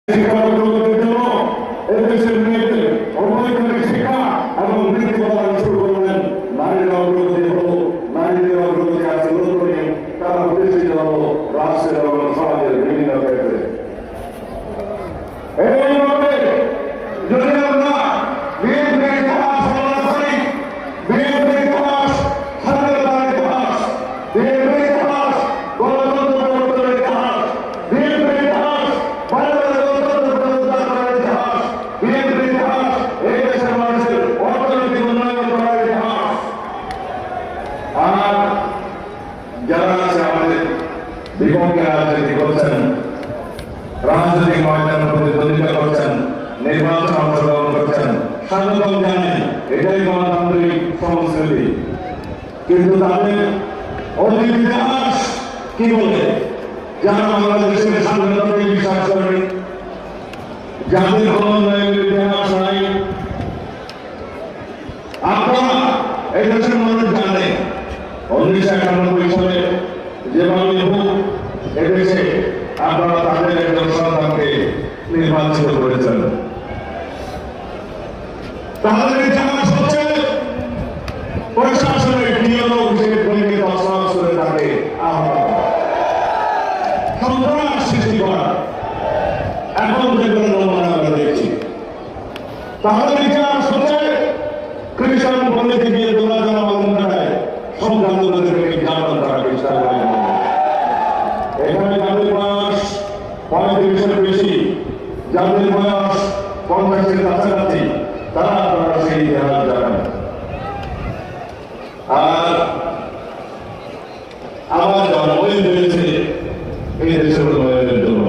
শিক্ষার্থীদের জন্য এদেশের মেয়েদের অবৈতনিক শিক্ষা এবং বৃত্তি প্রদান শুরু করলেন। নারীরা অগ্রগতি হলো, নারীদের অগ্রগতি আছে করে তারা প্রতিষ্ঠিত হলো রাষ্ট্রের এবং সমাজের বিভিন্ন ক্ষেত্রে। এইভাবে যদি আমরা বিএনপির ইতিহাস বর্ণনা করি, বিএনপির ইতিহাস স্বাধীনতার ইতিহাস, বিএনপির ইতিহাস গণতন্ত্র প্রবর্তনের ইতিহাস, বিএনপির ইতিহাস বাংলাদেশের গণতন্ত্র প্রতিষ্ঠার ইতিহাস, বিএনপির ইতিহাস এই দেশের মানুষের অর্থনৈতিক উন্নয়ন করার ইতিহাস। আর যারা আছে আমাদের বিপক্ষে রাজনীতি করছেন, রাজনৈতিক ময়দানে প্রতিদ্বন্দ্বিতা করছেন, নির্বাচন অংশগ্রহণ করছেন, স্বাগতম জানেন, এটাই গণতান্ত্রিক সংস্কৃতি। কিন্তু তাদের অতীত ইতিহাস কি বলে? যারা বাংলাদেশের স্বাধীনতাকে বিশ্বাস করেন, যাদের কোন উন্নয়নের ইতিহাস নাই, আপনারা এই দেশের মানুষ জানে 1991 সালে যেভাবে হোক এদেশে আপনারা তাদের একজন সন্তানকে নির্বাচিত করেছেন। তাদের ইতিহাস হচ্ছে প্রশাসনের নিয়ম থেকে দশাস করে তাকে সন্ত্রাস সৃষ্টি করা। এখন যেগুলো নমুনা আমরা দেখছি, তাহলে ইতিহাস হচ্ছে খ্রিস্টান বন্ধুকে গিয়ে দোলা যারা বাংলায় সংখ্যালঘুদেরকে নির্যাতন করা চেষ্টা করে। এখানে যাদের বয়স 35-এর বেশি, যাদের বয়স 50-এর কাছাকাছি, তারা আপনারা সেই ইতিহাস জানেন। আর আমার জন্মই হয়েছে এই দেশের উন্নয়নের জন্য।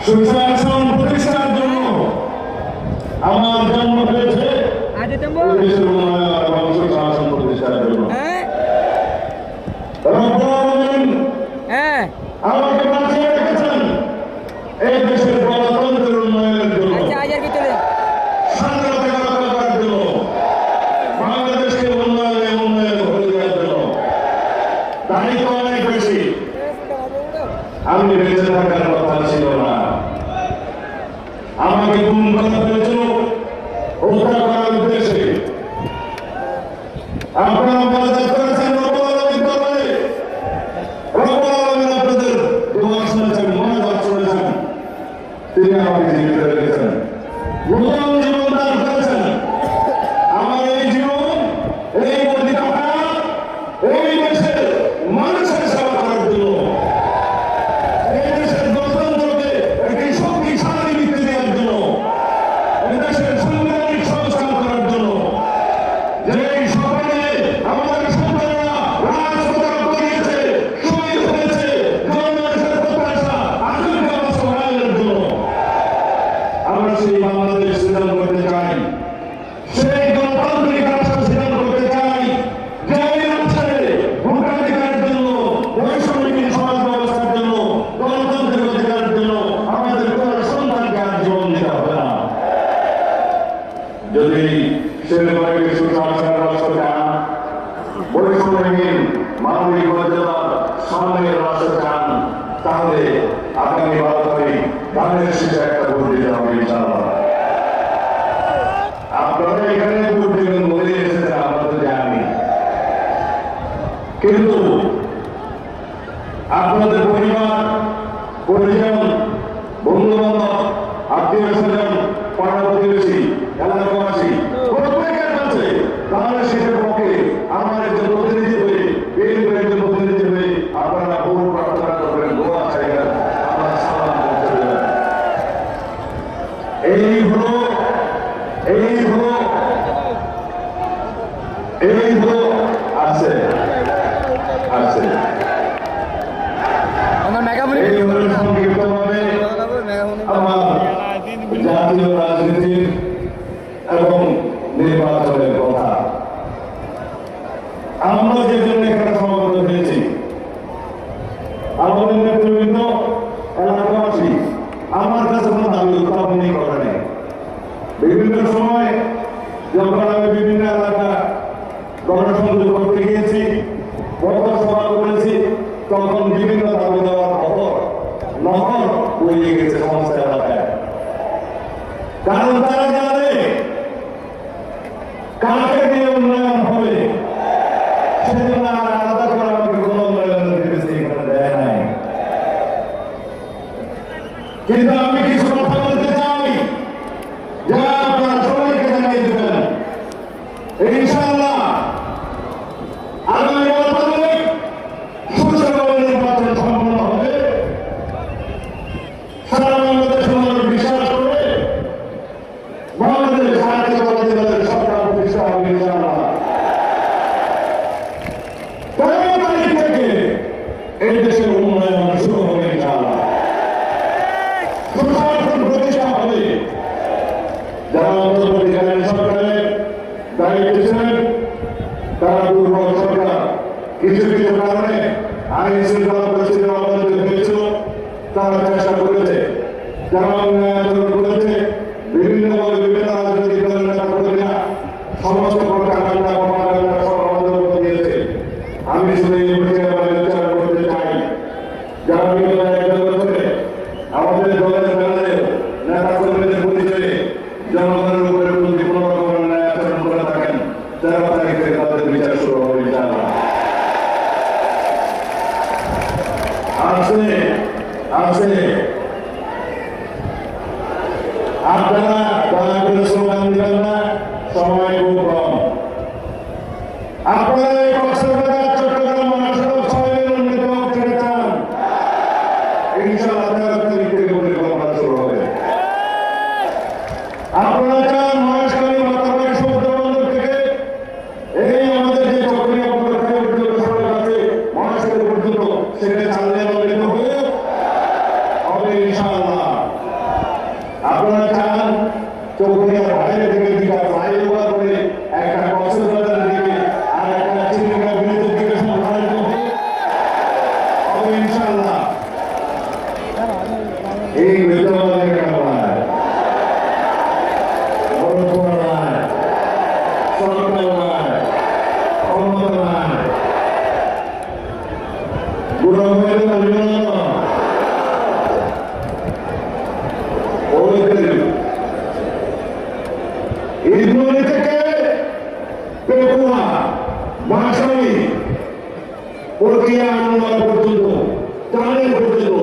সুশাসন প্রতিষ্ঠার জন্য আমার জন্ম হয়েছে দেশের উন্নয়ন এবং সুশাসন প্রতিষ্ঠার জন্য। আমাকে বাঁচিয়ে রেখেছেন এই দেশের গণতন্ত্রের উন্নয়নের জন্য, স্বাধীনতা রক্ষা করার জন্য, বাংলাদেশকে উন্নয়ন করে দেওয়ার জন্য। তাই তো অনেক বেশি আমি বেঁচে থাকার কথা ছিল না। আমাকে গুম করা হয়েছিল হত্যা করার উদ্দেশ্যে। আপনারা মজা করেছেন তিনি আমাকে জীবিত রেখেছেন, নতুন জীবন দান করেছেন। আমার এই জীবন, এই অধিকার, এই দেশের মানুষের সেবা করার জন্য, এই দেশের গণতন্ত্রকে একটি শক্তিশালী ভিত্তি দেওয়ার জন্য, এই দেশের সাংবিধানিক সংস্কার করার জন্য, যে সকালে আমাদের সন্তানরা রাজপথে গড়িয়েছে, শহীদ হয়েছে, জনগণের প্রত্যাশা আকাঙ্ক্ষা বাস্তবায়নের জন্য। আমরা সেই বাংলাদেশ সৃজন করতে চাই, সেই গণতান্ত্রিক রাষ্ট্র সৃজন করতে চাই, যে রাষ্ট্রে ভোটাধিকারের জন্য, বৈষম্যহীন সমাজ ব্যবস্থার জন্য, গণতান্ত্রিক অধিকারের জন্য আমাদের কোনো সন্তানকে আর জীবন দিতে হবে না। যদি সেরকম সুশাসন রাষ্ট্র চান, বৈষম্যহীন মানবিক মর্যাদার সম্মানের রাষ্ট্র চান, তাহলে আগামী 12 তারিখ ধানের শীষে একটা ভোট দিতে হবে ইনশাআল্লাহ। আপনারা এখানে ভোট দিবেন বলে এসেছেন, আমরা তো জানি, কিন্তু আপনাদের পরিবার, পরিজন, বন্ধু বান্ধব, আত্মীয় স্বজন, পাড়া প্রতিবেশী, এলাকাবাসী প্রত্যেকের কাছে ধানের শীষের পক্ষে আমার একজন প্রতিনিধি হয়ে, বিএনপির একজন প্রতিনিধি হয়ে আপনারা ভোট প্রার্থনা করবেন, দোয়া চাইবেন, আপনারা সালাম পৌঁছে দেবেন। এই হলো আছে এই হলো সংক্ষিপ্তভাবে আমার জাতীয় রাজনীতির এবং নির্বাচনের কথা। আমরা যে জন্য এখানে সমবেত হয়েছি, আমাদের নেতৃবৃন্দ, এলাকাবাসী আমার কাছে কোনো দাবি উত্থাপন করেনি। বিভিন্ন সময় যখন আমি বিভিন্ন এলাকা গণসংযোগ করতে গিয়েছি, পথসভা করেছি, তখন বিভিন্ন দাবি দেওয়ার খবর নহর বইয়ে গেছে সমস্ত এলাকায়। কারণ তারা জানে কাকে দিয়ে উন্নয়ন হবে, সেজন্য আর আলাদা করে আমাকে কোনো উন্নয়নের নির্দেশ এখানে দেয় নাই। কিন্তু আমি কিছু কথা বলতে চাই যা আপনারা সবাইকে জানিয়ে দেবেন। ইনশাআল্লাহ আগামী বছরে সুষ্ঠুভাবে নির্বাচন সম্পন্ন হবে। সারা বাংলাদেশের মানুষ বিশ্বাস করে বাংলাদেশ জাতীয়তাবাদী দলের সরকার প্রতিষ্ঠা হবে ইনশাআল্লাহ। ১৫ তারিখ থেকে এই দেশের উন্নয়ন শুরু হবে ইনশাআল্লাহ। সুশাসন প্রতিষ্ঠা হবে। যারা অন্তর্বর্তীকালীন সরকারের দায়িত্বে ছিলেন তারা দুর্বল সরকার, কিছু কিছু কারণে আইন শৃঙ্খলা পরিস্থিতি অবনতি হয়েছিল, তারা চেষ্টা করেছে, যারা অন্যায় আচরণ করেছে, বিভিন্নভাবে বিভিন্ন রাজনৈতিক দলের নেতা কর্মীরা সমস্ত প্রকাণ্ডা কর্মকাণ্ডা সব আমাদের উপর দিয়েছে। আমি শুধু এই বিষয়ে বিচার করতে চাই, যারা বিগত ১ বছরে আমাদের দলের নেতা কর্মীদের পরিচয়ে জনগণের উপরে কোনো রকমের ন্যায় আচরণ করে থাকেন, ১৩ তারিখ থেকে তাদের বিচার শুরু হবে ইনশাআল্লাহ। আছে আপনারা দয়া করে স্লোগান দিবেন না, সময় খুব কম। আপনারা এই কক্সবাজার চট্টগ্রাম মহাসড়ক ৬ উন্নীত ছেড়ে চান, ইনশাআল্লাহ ১৩ তারিখ থেকে পরিকল্পনা শুরু হবে। আপনারা চান মহেশখালী মাতাবাড়ি সমুদ্র বন্দর থেকে এই আমাদের যে চক্রীয় পদক্ষেপ সড়ক আছে মহেশখালী পর্যন্ত, সেটা চাললে উন্নীত হবে ইনশাআল্লাহ। আপনারা চান চৌধুরীর বাইরে থেকে দুটা ফ্লাইওভার করে একটা কক্সবাজারের দিকে আর একটা চিলিকা ব্রিজের দিকে সংখ্যায়িত হবে ইনশাআল্লাহ। এই বিদ্যমানের কারণে ইন্দোনেশিয়া থেকে পেপুয়া মহাশালী প্রক্রিয়া আন্দোলন পর্যন্ত, টানের পর্যন্ত,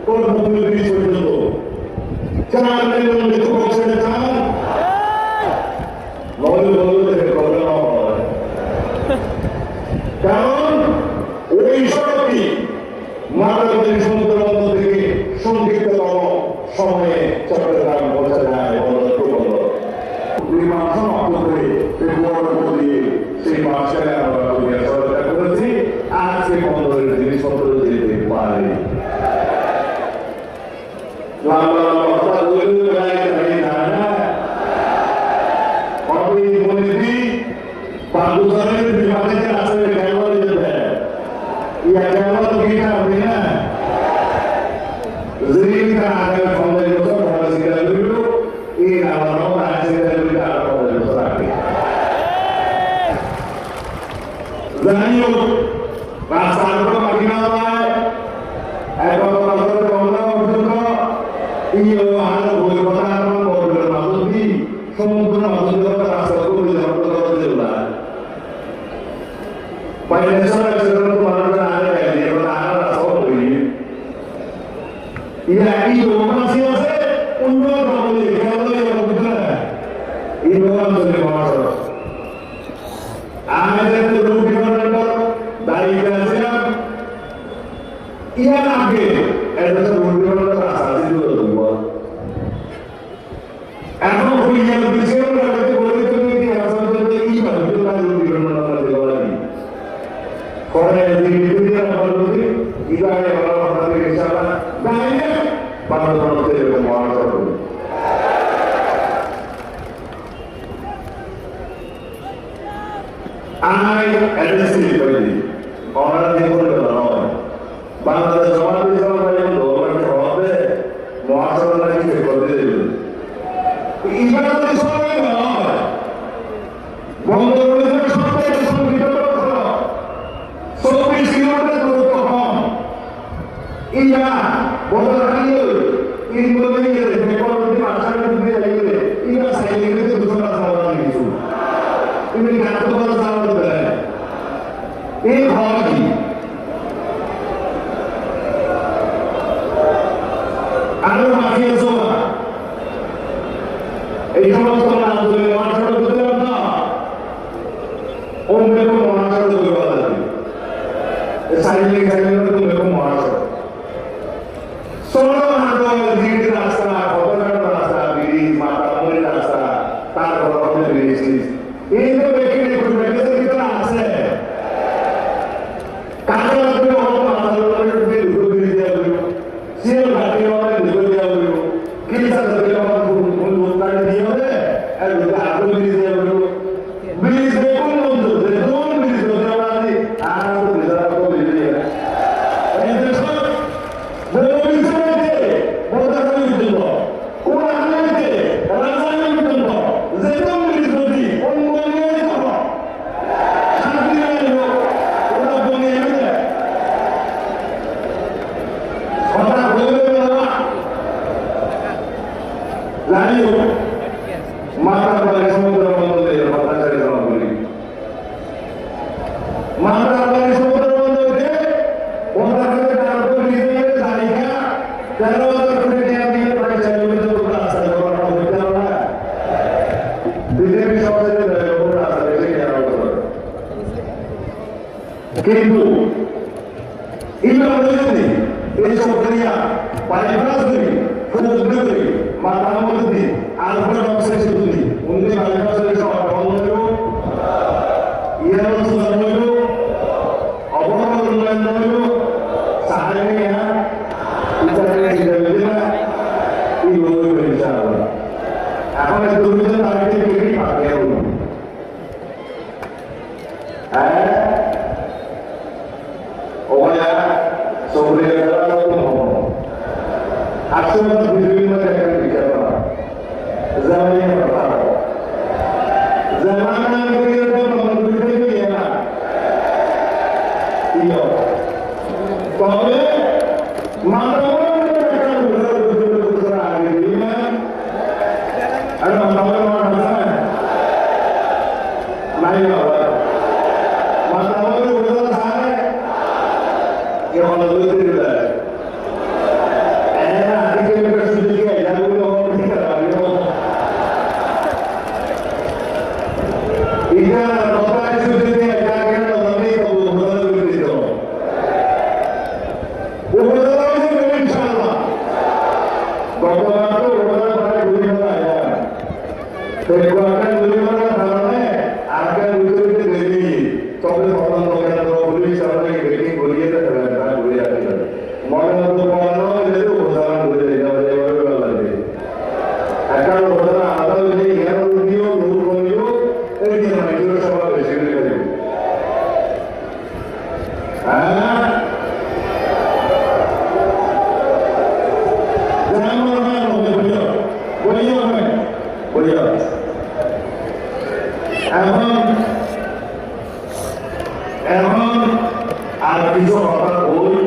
কর্মভূমি ব্রিজ পর্যন্ত 4 লেন উন্নীত করছেন। কারণ ওই সড়কটি মাতাবাড়ি সমুদ্র বন্দর থেকে সংক্ষিপ্ততম সময়ে চট্টগ্রাম পৌঁছা যায়। নির্মাণ সমাপ্ত করে দিয়ে সেই মাসে আমরা সরকার করেছি। আজকে বন্দরের জিনিসপত্র যেতে পারে। লম্বা লম্বা কথা বলে না মন্ত্রী পাকিস্তানের বিমানে আসলে কেমন যেতে ইয়া কেমন কিনা হবে না জিরিকা আগে ফলে যত ভালো সিগা দিল এই নামানো আছে দিল আর ফলে যত রাখি জানিও রাস্তার উপর মাটিনা হয় এখন রাস্তার বন্ধ পর্যন্ত ইও আর বই কথা বলবে মাঝদি সমুদ্র মাঝদি রাস্তা করে যাওয়ার কথা বললা বাইরেসরা যেগুলো মানুষ আগে গেছে ওরা আর রাস্তা বলি ইয়া এই ওমাসি আছে অন্য বলে কেবলই বুঝলা এই ওমাসি মাসর আমাদের তো রূপ বিবরণ দায়িত্ব আছে ইয়া আগে এটা তো রূপ বিবরণ রাস্তা ছিল তো এখন হইয়া দিছে ওরা তো বলে তুমি কি আসলে তো এই ভাবে তো রূপ বিবরণ আমরা দেওয়া করে দিদিরা বলতে ইদারে বলা হবে ইনশাআল্লাহ দাইলে বাংলাদেশে এরকম মহাসড়ক আই এড্রেসি করি ওরা দিয়ে বলে নয় বাংলাদেশ সমাজ সমাজে দোকান হবে মহাসড়ক নাকি করে দেবে ইবাদত সবাই নয় বঙ্গবন্ধুর সরকারের সংবিধান 24 কিলোমিটার দূরত্ব কম Iya, bodoh kali ini boleh ini kalau di pasar itu dia ini, iya saya ini itu bukan masalah itu. Ini kartu masalah itu. Ini hoki. Ada mafia semua. Itu masalah itu masalah itu apa? Om itu masalah itu apa? Saya ini itu masalah. Solo hando di rasa, kotoran rasa, diri mata mulai rasa, tar kotoran diri. Ini begini berbeda kita rasa. Kalau kita orang masalah itu dulu dia dulu, siapa hati orang dulu dia dulu, kita sebagai orang pun tadi dia deh, aku dulu dia dulu, bis pun untuk, betul bis betul lagi, aku bisa aku dulu dia. Itu semua, belum bisa. Lalu mata bagi semua orang itu mata dari orang beri. Mata bagi semua orang itu orang itu dalam kondisi sehingga kalau terjadi yang pada jalur itu berasa orang itu lah. Tidak bisa dari orang itu yang orang. Kintu ini orang ini sebenarnya paling pasti kemudian mata mati, alhamdulillah saya sudah. Untuk alhamdulillah saya sudah. Ia sudah dulu. Apa yang dulu? Seharinya kita tidak bisa. Ibu bersama. Apa yang dulu itu tadi kita pakai dulu. Oh ya, sobreviver itu mau. Asalnya begini mereka. Zaman yang pertama, zaman yang kedua memperbaiki ya, iya. Tapi mana mereka betul-betul hari ini, ada mana naik awal, mana betul hari, yang mana betul lah. এখন আর কিছু কথা বই